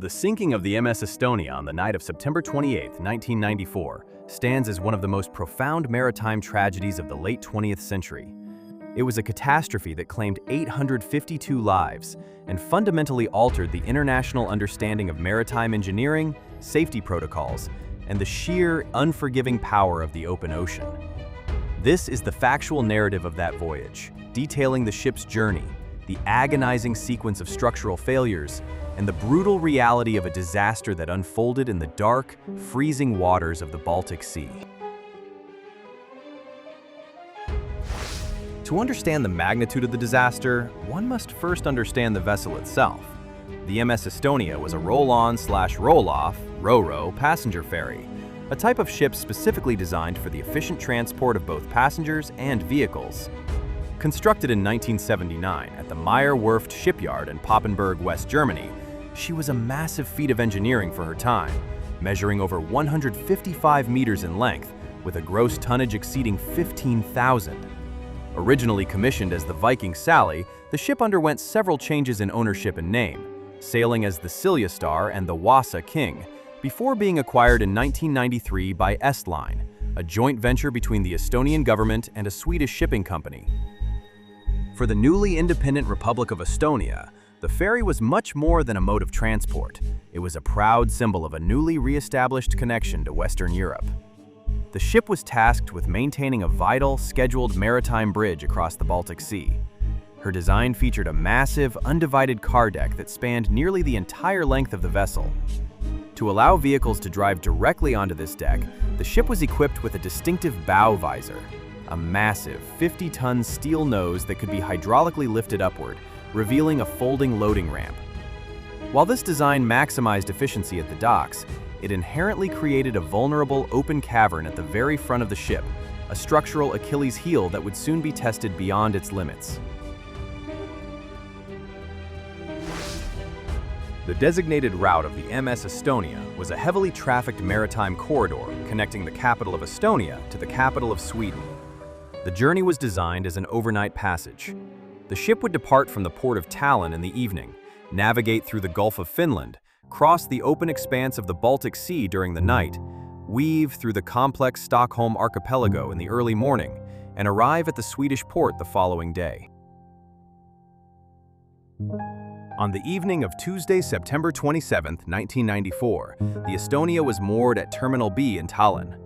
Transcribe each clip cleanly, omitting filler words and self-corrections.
The sinking of the MS Estonia on the night of September 28, 1994, stands as one of the most profound maritime tragedies of the late 20th century. It was a catastrophe that claimed 852 lives and fundamentally altered the international understanding of maritime engineering, safety protocols, and the sheer, unforgiving power of the open ocean. This is the factual narrative of that voyage, detailing the ship's journey, the agonizing sequence of structural failures, and the brutal reality of a disaster that unfolded in the dark, freezing waters of the Baltic Sea. To understand the magnitude of the disaster, one must first understand the vessel itself. The MS Estonia was a roll-on/roll-off, ro-ro passenger ferry, a type of ship specifically designed for the efficient transport of both passengers and vehicles. Constructed in 1979 at the Meyer-Werft shipyard in Papenburg, West Germany, she was a massive feat of engineering for her time, measuring over 155 meters in length, with a gross tonnage exceeding 15,000. Originally commissioned as the Viking Sally, the ship underwent several changes in ownership and name, sailing as the Silja Star and the Wasa King, before being acquired in 1993 by Estline, a joint venture between the Estonian government and a Swedish shipping company. For the newly independent Republic of Estonia, the ferry was much more than a mode of transport. It was a proud symbol of a newly re-established connection to Western Europe. The ship was tasked with maintaining a vital, scheduled maritime bridge across the Baltic Sea. Her design featured a massive, undivided car deck that spanned nearly the entire length of the vessel. To allow vehicles to drive directly onto this deck, the ship was equipped with a distinctive bow visor, a massive 50-ton steel nose that could be hydraulically lifted upward, revealing a folding loading ramp. While this design maximized efficiency at the docks, it inherently created a vulnerable open cavern at the very front of the ship, a structural Achilles heel that would soon be tested beyond its limits. The designated route of the MS Estonia was a heavily trafficked maritime corridor connecting the capital of Estonia to the capital of Sweden. The journey was designed as an overnight passage. The ship would depart from the port of Tallinn in the evening, navigate through the Gulf of Finland, cross the open expanse of the Baltic Sea during the night, weave through the complex Stockholm archipelago in the early morning, and arrive at the Swedish port the following day. On the evening of Tuesday, September 27, 1994, the Estonia was moored at Terminal B in Tallinn.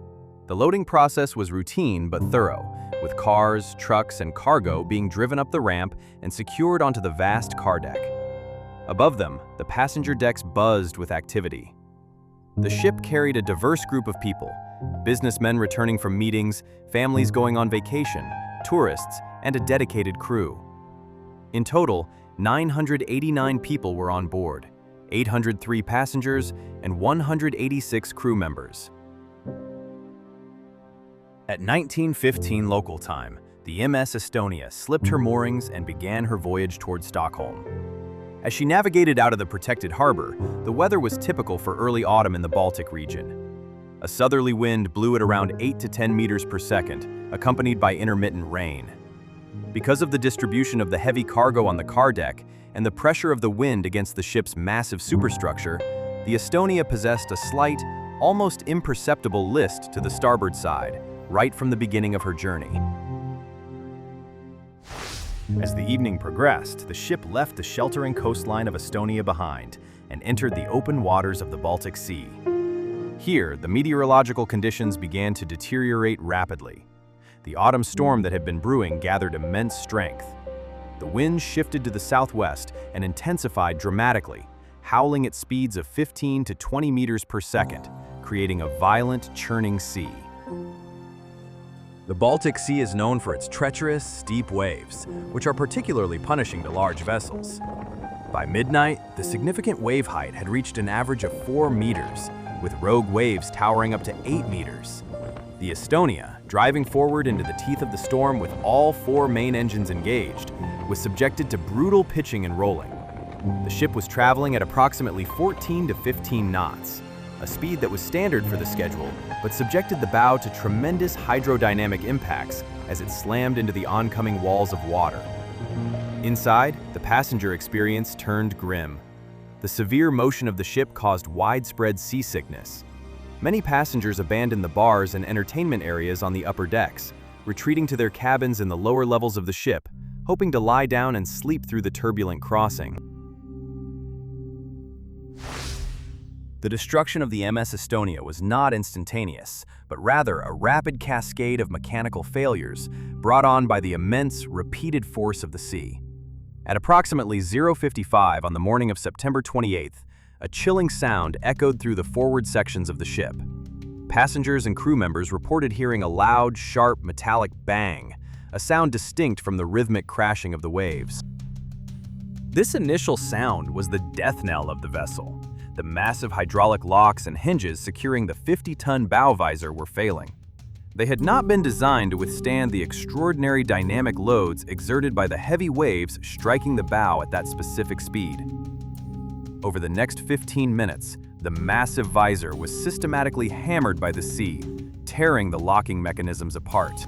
The loading process was routine but thorough, with cars, trucks, and cargo being driven up the ramp and secured onto the vast car deck. Above them, the passenger decks buzzed with activity. The ship carried a diverse group of people: businessmen returning from meetings, families going on vacation, tourists, and a dedicated crew. In total, 989 people were on board, 803 passengers, and 186 crew members. At 19:15 local time, the MS Estonia slipped her moorings and began her voyage toward Stockholm. As she navigated out of the protected harbor, the weather was typical for early autumn in the Baltic region. A southerly wind blew at around 8 to 10 meters per second, accompanied by intermittent rain. Because of the distribution of the heavy cargo on the car deck and the pressure of the wind against the ship's massive superstructure, the Estonia possessed a slight, almost imperceptible list to the starboard side, right from the beginning of her journey. As the evening progressed, the ship left the sheltering coastline of Estonia behind and entered the open waters of the Baltic Sea. Here, the meteorological conditions began to deteriorate rapidly. The autumn storm that had been brewing gathered immense strength. The wind shifted to the southwest and intensified dramatically, howling at speeds of 15 to 20 meters per second, creating a violent, churning sea. The Baltic Sea is known for its treacherous, steep waves, which are particularly punishing to large vessels. By midnight, the significant wave height had reached an average of 4 meters, with rogue waves towering up to 8 meters. The Estonia, driving forward into the teeth of the storm with all 4 main engines engaged, was subjected to brutal pitching and rolling. The ship was traveling at approximately 14 to 15 knots, a speed that was standard for the schedule, but subjected the bow to tremendous hydrodynamic impacts as it slammed into the oncoming walls of water. Inside, the passenger experience turned grim. The severe motion of the ship caused widespread seasickness. Many passengers abandoned the bars and entertainment areas on the upper decks, retreating to their cabins in the lower levels of the ship, hoping to lie down and sleep through the turbulent crossing. The destruction of the MS Estonia was not instantaneous, but rather a rapid cascade of mechanical failures brought on by the immense, repeated force of the sea. At approximately 0:55 on the morning of September 28th, a chilling sound echoed through the forward sections of the ship. Passengers and crew members reported hearing a loud, sharp, metallic bang, a sound distinct from the rhythmic crashing of the waves. This initial sound was the death knell of the vessel. The massive hydraulic locks and hinges securing the 50-ton bow visor were failing. They had not been designed to withstand the extraordinary dynamic loads exerted by the heavy waves striking the bow at that specific speed. Over the next 15 minutes, the massive visor was systematically hammered by the sea, tearing the locking mechanisms apart.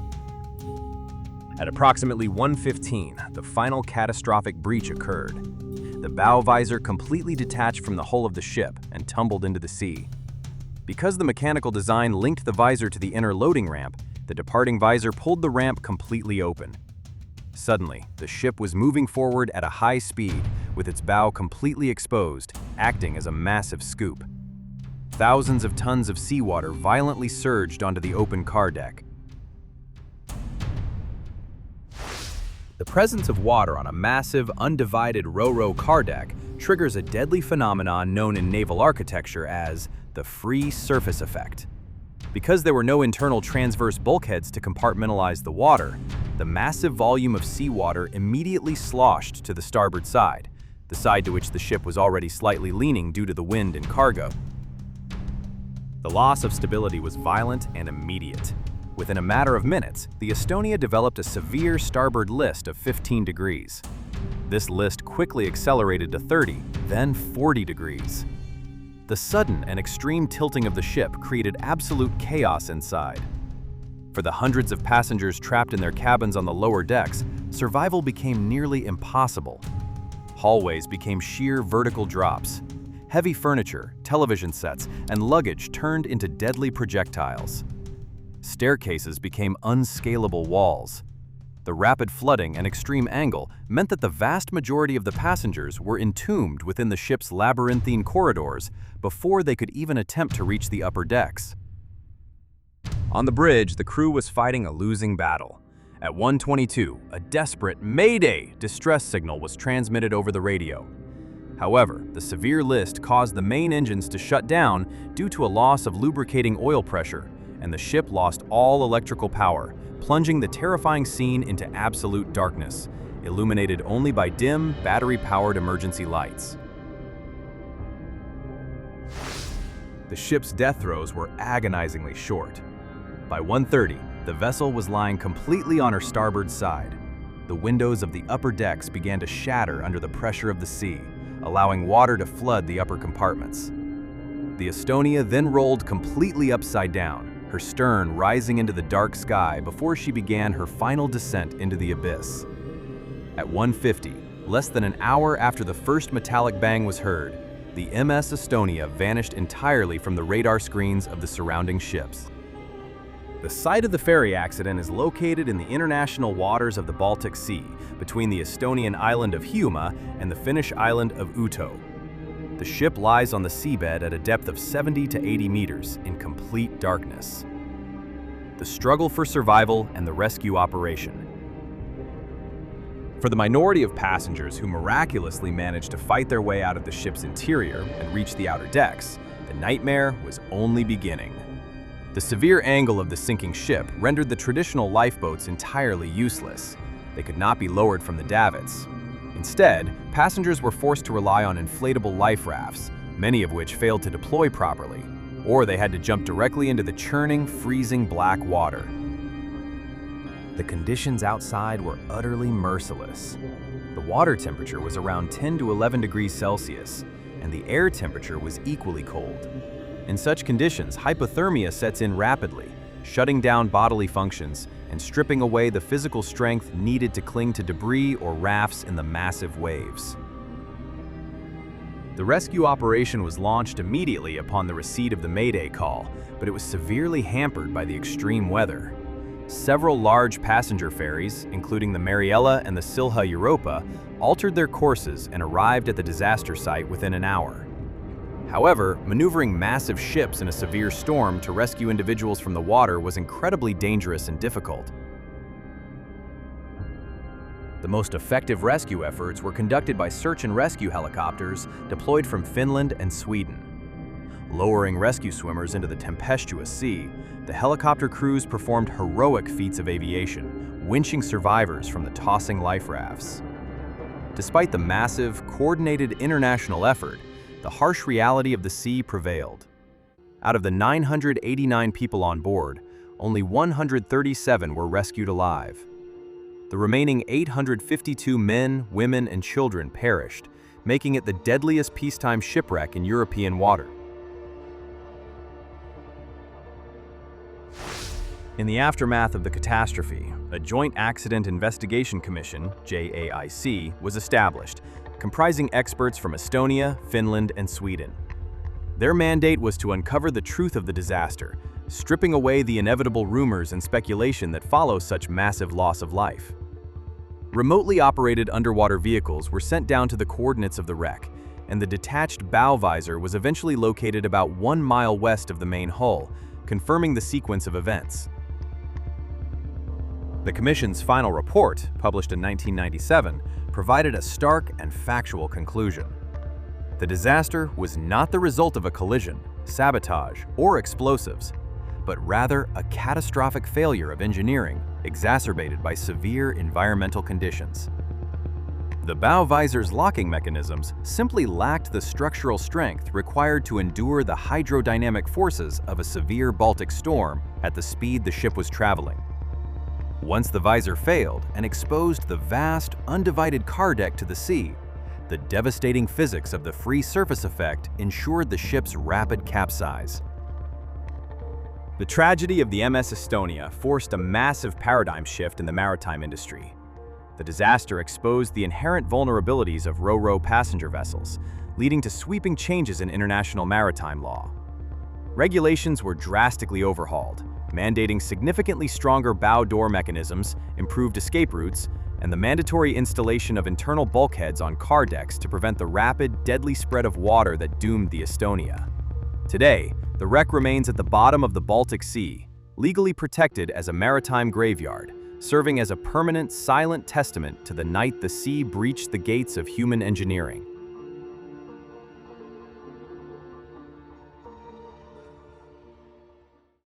At approximately 1:15, the final catastrophic breach occurred. The bow visor completely detached from the hull of the ship and tumbled into the sea. Because the mechanical design linked the visor to the inner loading ramp, the departing visor pulled the ramp completely open. Suddenly, the ship was moving forward at a high speed, with its bow completely exposed, acting as a massive scoop. Thousands of tons of seawater violently surged onto the open car deck. The presence of water on a massive, undivided ro-ro car deck triggers a deadly phenomenon known in naval architecture as the free surface effect. Because there were no internal transverse bulkheads to compartmentalize the water, the massive volume of seawater immediately sloshed to the starboard side, the side to which the ship was already slightly leaning due to the wind and cargo. The loss of stability was violent and immediate. Within a matter of minutes, the Estonia developed a severe starboard list of 15 degrees. This list quickly accelerated to 30, then 40 degrees. The sudden and extreme tilting of the ship created absolute chaos inside. For the hundreds of passengers trapped in their cabins on the lower decks, survival became nearly impossible. Hallways became sheer vertical drops. Heavy furniture, television sets, and luggage turned into deadly projectiles. Staircases became unscalable walls. The rapid flooding and extreme angle meant that the vast majority of the passengers were entombed within the ship's labyrinthine corridors before they could even attempt to reach the upper decks. On the bridge, the crew was fighting a losing battle. At 1:22, a desperate "Mayday" distress signal was transmitted over the radio. However, the severe list caused the main engines to shut down due to a loss of lubricating oil pressure, and the ship lost all electrical power, plunging the terrifying scene into absolute darkness, illuminated only by dim, battery-powered emergency lights. The ship's death throes were agonizingly short. By 1:30, the vessel was lying completely on her starboard side. The windows of the upper decks began to shatter under the pressure of the sea, allowing water to flood the upper compartments. The Estonia then rolled completely upside down, her stern rising into the dark sky before she began her final descent into the abyss. At 1:50, less than an hour after the first metallic bang was heard, the MS Estonia vanished entirely from the radar screens of the surrounding ships. The site of the ferry accident is located in the international waters of the Baltic Sea, between the Estonian island of Hiiumaa and the Finnish island of Uuto. The ship lies on the seabed at a depth of 70 to 80 meters in complete darkness. The struggle for survival and the rescue operation. For the minority of passengers who miraculously managed to fight their way out of the ship's interior and reach the outer decks, the nightmare was only beginning. The severe angle of the sinking ship rendered the traditional lifeboats entirely useless. They could not be lowered from the davits. Instead, passengers were forced to rely on inflatable life rafts, many of which failed to deploy properly, or they had to jump directly into the churning, freezing black water. The conditions outside were utterly merciless. The water temperature was around 10 to 11 degrees Celsius, and the air temperature was equally cold. In such conditions, hypothermia sets in rapidly, shutting down bodily functions and stripping away the physical strength needed to cling to debris or rafts in the massive waves. The rescue operation was launched immediately upon the receipt of the Mayday call, but it was severely hampered by the extreme weather. Several large passenger ferries, including the Mariella and the Silja Europa, altered their courses and arrived at the disaster site within an hour. However, maneuvering massive ships in a severe storm to rescue individuals from the water was incredibly dangerous and difficult. The most effective rescue efforts were conducted by search and rescue helicopters deployed from Finland and Sweden. Lowering rescue swimmers into the tempestuous sea, the helicopter crews performed heroic feats of aviation, winching survivors from the tossing life rafts. Despite the massive, coordinated international effort, the harsh reality of the sea prevailed. Out of the 989 people on board, only 137 were rescued alive. The remaining 852 men, women, and children perished, making it the deadliest peacetime shipwreck in European water. In the aftermath of the catastrophe, a Joint Accident Investigation Commission, JAIC, was established, comprising experts from Estonia, Finland, and Sweden. Their mandate was to uncover the truth of the disaster, stripping away the inevitable rumors and speculation that follow such massive loss of life. Remotely operated underwater vehicles were sent down to the coordinates of the wreck, and the detached bow visor was eventually located about 1 mile west of the main hull, confirming the sequence of events. The Commission's final report, published in 1997, provided a stark and factual conclusion. The disaster was not the result of a collision, sabotage, or explosives, but rather a catastrophic failure of engineering exacerbated by severe environmental conditions. The bow visor's locking mechanisms simply lacked the structural strength required to endure the hydrodynamic forces of a severe Baltic storm at the speed the ship was traveling. Once the visor failed and exposed the vast, undivided car deck to the sea, the devastating physics of the free surface effect ensured the ship's rapid capsize. The tragedy of the MS Estonia forced a massive paradigm shift in the maritime industry. The disaster exposed the inherent vulnerabilities of ro-ro passenger vessels, leading to sweeping changes in international maritime law. Regulations were drastically overhauled, mandating significantly stronger bow door mechanisms, improved escape routes, and the mandatory installation of internal bulkheads on car decks to prevent the rapid, deadly spread of water that doomed the Estonia. Today, the wreck remains at the bottom of the Baltic Sea, legally protected as a maritime graveyard, serving as a permanent, silent testament to the night the sea breached the gates of human engineering.